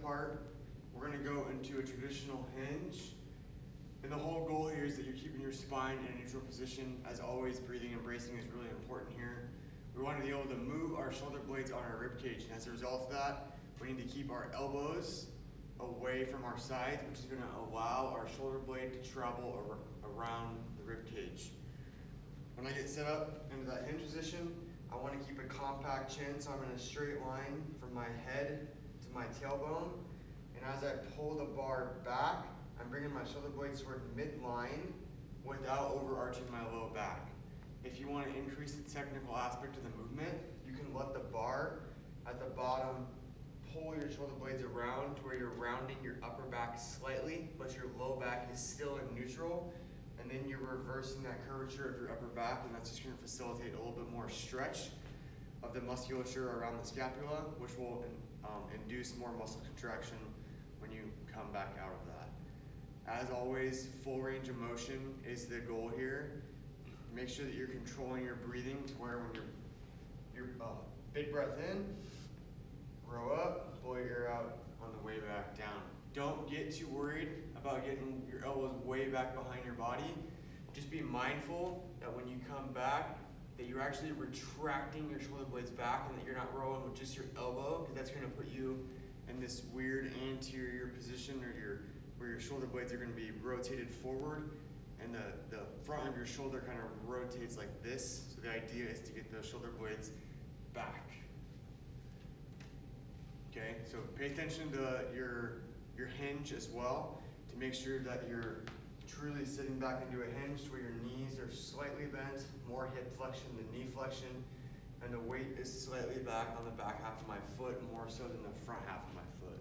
apart. We're gonna go into a traditional hinge. And the whole goal here is that you're keeping your spine in a neutral position. As always, breathing and bracing is really important here. We want to be able to move our shoulder blades on our rib cage. And as a result of that, we need to keep our elbows away from our sides, which is gonna allow our shoulder blade to travel around the rib cage. When I get set up into that hinge position, I want to keep a compact chin, so I'm in a straight line from my head to my tailbone. And as I pull the bar back, I'm bringing my shoulder blades toward midline without overarching my low back. If you want to increase the technical aspect of the movement, you can let the bar at the bottom pull your shoulder blades around to where you're rounding your upper back slightly, but your low back is still in neutral. And then you're reversing that curvature of your upper back, and that's just going to facilitate a little bit more stretch of the musculature around the scapula, which will induce more muscle contraction when you come back out of that. As always, full range of motion is the goal here. Make sure that you're controlling your breathing to where when you're big breath in, row up, blow your air out on the way back down. Don't get too worried about getting your elbows way back behind your body. Just be mindful that when you come back, that you're actually retracting your shoulder blades back and that you're not rowing with just your elbow, because that's going to put you in this weird anterior position where your shoulder blades are going to be rotated forward and the front of your shoulder kind of rotates like this. So the idea is to get those shoulder blades back. Okay, so pay attention to your hinge as well to make sure that you're truly sitting back into a hinge where your knees are slightly bent, more hip flexion than knee flexion, and the weight is slightly back on the back half of my foot more so than the front half of my foot.